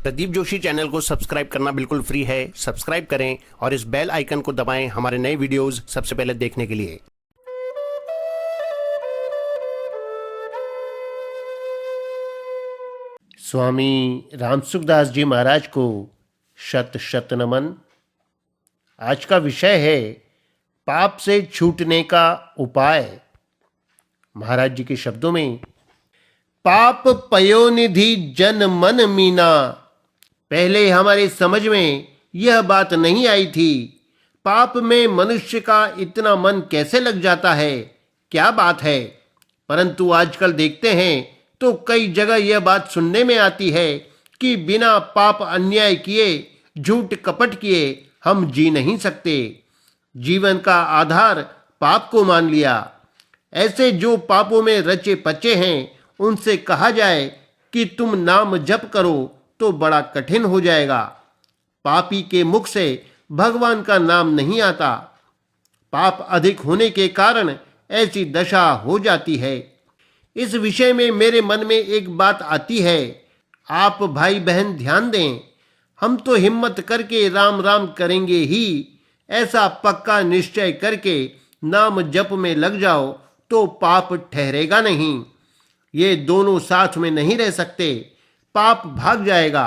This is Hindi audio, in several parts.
प्रदीप जोशी चैनल को सब्सक्राइब करना बिल्कुल फ्री है। सब्सक्राइब करें और इस बेल आइकन को दबाएं हमारे नए वीडियोस सबसे पहले देखने के लिए। स्वामी रामसुखदास जी महाराज को शत शत नमन। आज का विषय है पाप से छूटने का उपाय। महाराज जी के शब्दों में, पाप पयोनिधि जन मन मीना। पहले हमारे समझ में यह बात नहीं आई थी, पाप में मनुष्य का इतना मन कैसे लग जाता है, क्या बात है। परंतु आजकल देखते हैं तो कई जगह यह बात सुनने में आती है कि बिना पाप अन्याय किए, झूठ कपट किए हम जी नहीं सकते। जीवन का आधार पाप को मान लिया। ऐसे जो पापों में रचे पचे हैं, उनसे कहा जाए कि तुम नाम जप करो तो बड़ा कठिन हो जाएगा। पापी के मुख से भगवान का नाम नहीं आता। पाप अधिक होने के कारण ऐसी दशा हो जाती है। इस विषय में मेरे मन में एक बात आती है, आप भाई बहन ध्यान दें। हम तो हिम्मत करके राम राम करेंगे ही, ऐसा पक्का निश्चय करके नाम जप में लग जाओ तो पाप ठहरेगा नहीं। ये दोनों साथ में नहीं रह सकते, पाप भाग जाएगा।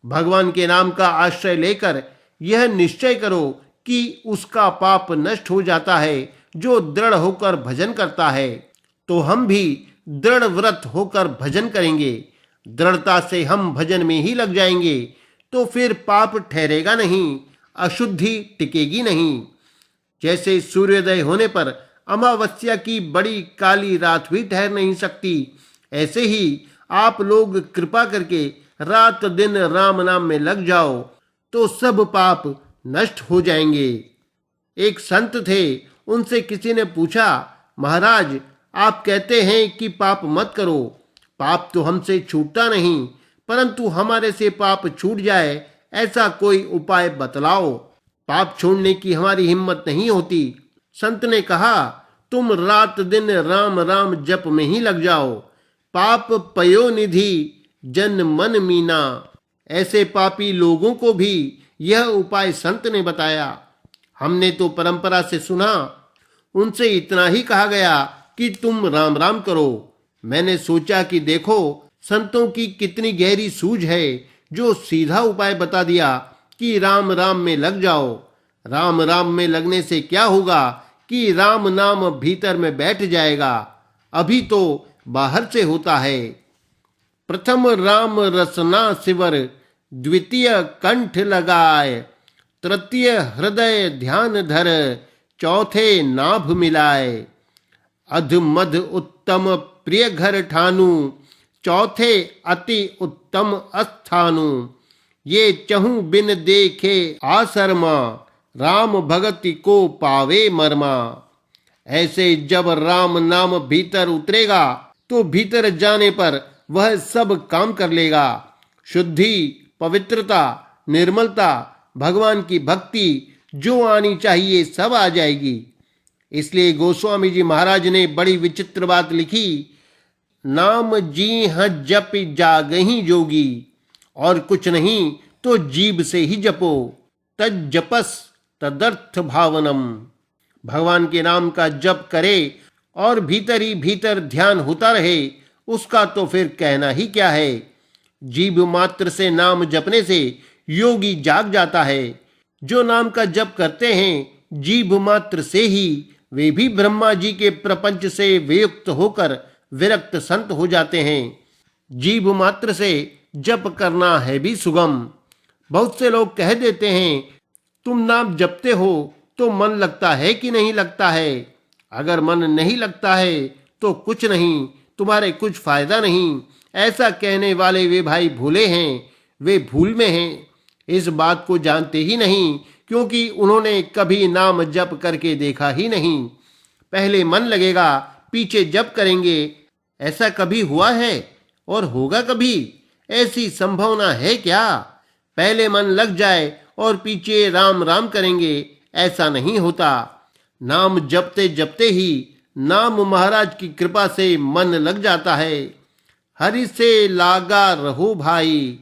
भगवान के नाम का आश्रय लेकर यह निश्चय करो कि उसका पाप नष्ट हो जाता है जो दृढ़ होकर भजन करता है। तो हम भी दृढ़ व्रत होकर भजन करेंगे। दृढ़ता से हम भजन में ही लग जाएंगे तो फिर पाप ठहरेगा नहीं, अशुद्धि टिकेगी नहीं। जैसे सूर्योदय होने पर अमावस्या की बड़ी काली रात भी ठहर नहीं सकती, ऐसे ही आप लोग कृपा करके रात दिन राम नाम में लग जाओ तो सब पाप नष्ट हो जाएंगे। एक संत थे, उनसे किसी ने पूछा, महाराज आप कहते हैं कि पाप मत करो, पाप तो हमसे छूटता नहीं, परंतु हमारे से पाप छूट जाए ऐसा कोई उपाय बतलाओ। पाप छोड़ने की हमारी हिम्मत नहीं होती। संत ने कहा, तुम रात दिन राम राम जप में ही लग जाओ। पाप पयोनिधि जन मन मीना। ऐसे पापी लोगों को भी यह उपाय संत ने बताया। हमने तो परंपरा से सुना, उनसे इतना ही कहा गया कि तुम राम राम करो। मैंने सोचा कि देखो संतों की कितनी गहरी सूझ है, जो सीधा उपाय बता दिया कि राम राम में लग जाओ। राम राम में लगने से क्या होगा कि राम नाम भीतर में बैठ जाएगा, अभी तो बाहर से होता है। प्रथम राम रसना सिवर, द्वितीय कंठ लगाए, तृतीय हृदय ध्यान धर, चौथे नाभ मिलाए। अध मध उत्तम प्रिय घर ठानु, चौथे अति उत्तम अस्थानु। ये चहु बिन देखे आसरमा, राम भगति को पावे मरमा। ऐसे जब राम नाम भीतर उतरेगा तो भीतर जाने पर वह सब काम कर लेगा। शुद्धि, पवित्रता, निर्मलता, भगवान की भक्ति जो आनी चाहिए सब आ जाएगी। इसलिए गोस्वामी जी महाराज ने बड़ी विचित्र बात लिखी, नाम जी ह जप जागहि जोगी, और कुछ नहीं तो जीभ से ही जपो। तज जपस तदर्थ भावनम। भगवान के नाम का जप करे और भीतर ही भीतर ध्यान होता रहे, उसका तो फिर कहना ही क्या है। जीभ मात्र से नाम जपने से योगी जाग जाता है। जो नाम का जप करते हैं जीभ मात्र से ही, वे भी ब्रह्मा जी के प्रपंच से वियुक्त होकर विरक्त संत हो जाते हैं। जीभ मात्र से जप करना है भी सुगम। बहुत से लोग कह देते हैं, तुम नाम जपते हो तो मन लगता है कि नहीं लगता है। अगर मन नहीं लगता है तो कुछ नहीं, तुम्हारे कुछ फायदा नहीं। ऐसा कहने वाले वे भाई भूले हैं, वे भूल में हैं। इस बात को जानते ही नहीं, क्योंकि उन्होंने कभी नाम जप करके देखा ही नहीं। पहले मन लगेगा, पीछे जप करेंगे, ऐसा कभी हुआ है और होगा कभी? ऐसी संभावना है क्या? पहले मन लग जाए और पीछे राम राम करेंगे, ऐसा नहीं होता। नाम जपते जपते ही नाम महाराज की कृपा से मन लग जाता है। हरि से लागा रहो भाई,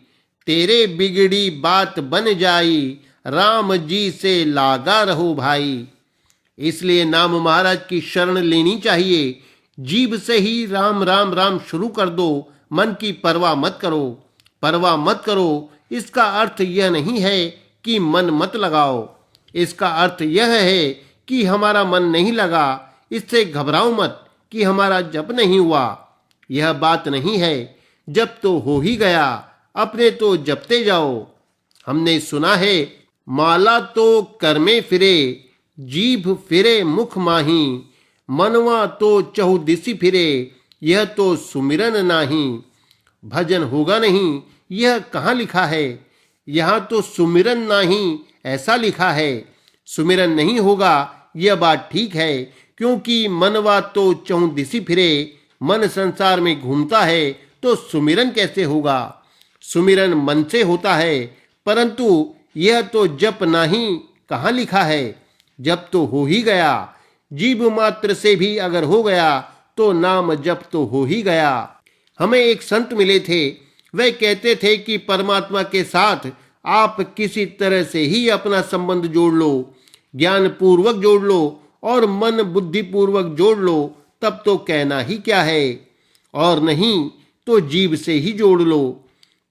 तेरे बिगड़ी बात बन जाई, राम जी से लागा रहो भाई। इसलिए नाम महाराज की शरण लेनी चाहिए। जीभ से ही राम राम राम शुरू कर दो, मन की परवाह मत करो। परवाह मत करो इसका अर्थ यह नहीं है कि मन मत लगाओ। इसका अर्थ यह है कि हमारा मन नहीं लगा, इससे घबराओ मत कि हमारा जप नहीं हुआ। यह बात नहीं है। जप तो हो ही गया, अपने तो जपते जाओ। हमने सुना है, माला तो कर में फिरे, जीभ फिरे मुख माही। मनवा तो चहुदिशि फिरे, यह तो सुमिरन नाही। भजन होगा नहीं, यह कहाँ लिखा है? यहाँ तो सुमिरन नहीं ऐसा लिखा है। सुमिरन नहीं होगा यह बात ठीक है, क्योंकि मनवा तो चहुदिशि फिरे, मन संसार में घूमता है तो सुमिरन कैसे होगा? सुमिरन मन से होता है, परंतु यह तो जप नहीं कहाँ लिखा है? जप तो हो ही गया। जीभ मात्र से भी अगर हो गया तो नाम जप तो हो ही गया। हमें एक संत मिले थे, वे कहते थे कि परमात्मा के साथ आप किसी तरह से ही अपना संबंध जोड़ लो, ज्ञान पूर्वक जोड़ लो और मन बुद्धि पूर्वक जोड़ लो, तब तो कहना ही क्या है। और नहीं तो जीभ से ही जोड़ लो।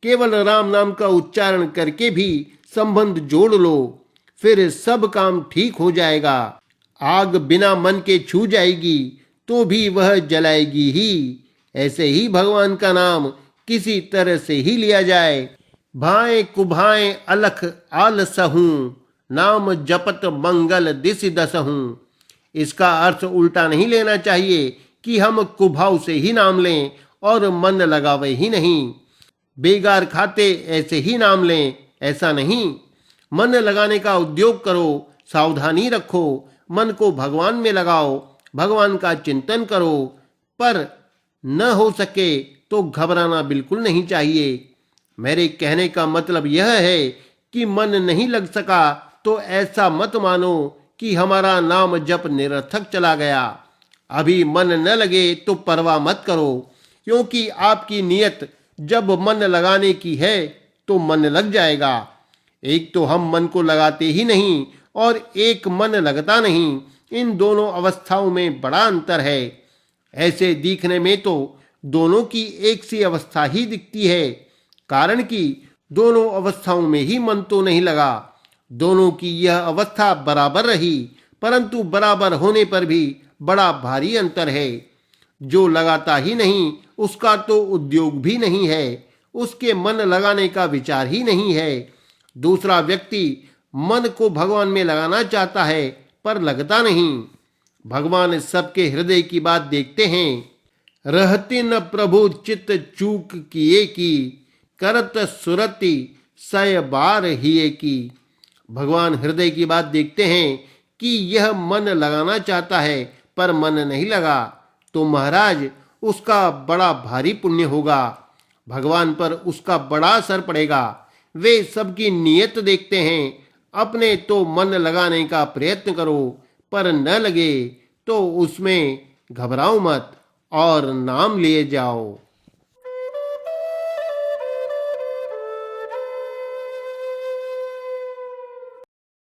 केवल राम नाम का उच्चारण करके भी संबंध जोड़ लो, फिर सब काम ठीक हो जाएगा। आग बिना मन के छू जाएगी तो भी वह जलाएगी ही। ऐसे ही भगवान का नाम किसी तरह से ही लिया जाए। भाएं कुभाएं अलख आलसहूं, नाम जपत मंगल दिस दसहूं। इसका अर्थ उल्टा नहीं लेना चाहिए कि हम कुभाव से ही नाम लें और मन लगावे ही नहीं। बेगार खाते ऐसे ही नाम लें, ऐसा नहीं। मन लगाने का उद्योग करो, सावधानी रखो, मन को भगवान में लगाओ, भगवान का चिंतन करो। पर न हो सके तो घबराना बिल्कुल नहीं चाहिए। मेरे कहने का मतलब यह है कि मन नहीं लग सका तो ऐसा मत मानो कि हमारा नाम जप निरर्थक चला गया। अभी मन न लगे तो परवाह मत करो, क्योंकि आपकी नियत जब मन लगाने की है तो मन लग जाएगा। एक तो हम मन को लगाते ही नहीं और एक मन लगता नहीं। इन दोनों अवस्थाओं में बड़ा अंतर है। ऐसे दिखने में तो दोनों की एक सी अवस्था ही दिखती है, कारण कि दोनों अवस्थाओं में ही मन तो नहीं लगा। दोनों की यह अवस्था बराबर रही, परंतु बराबर होने पर भी बड़ा भारी अंतर है। जो लगाता ही नहीं उसका तो उद्योग भी नहीं है, उसके मन लगाने का विचार ही नहीं है। दूसरा व्यक्ति मन को भगवान में लगाना चाहता है पर लगता नहीं। भगवान सबके हृदय की बात देखते हैं। रहती न प्रभु चित्त चूक किए की, करत सुरति सय बार हिए की। भगवान हृदय की बात देखते हैं कि यह मन लगाना चाहता है पर मन नहीं लगा, तो महाराज उसका बड़ा भारी पुण्य होगा। भगवान पर उसका बड़ा असर पड़ेगा। वे सबकी नियत देखते हैं। अपने तो मन लगाने का प्रयत्न करो, पर न लगे तो उसमें घबराओ मत और नाम लिए जाओ।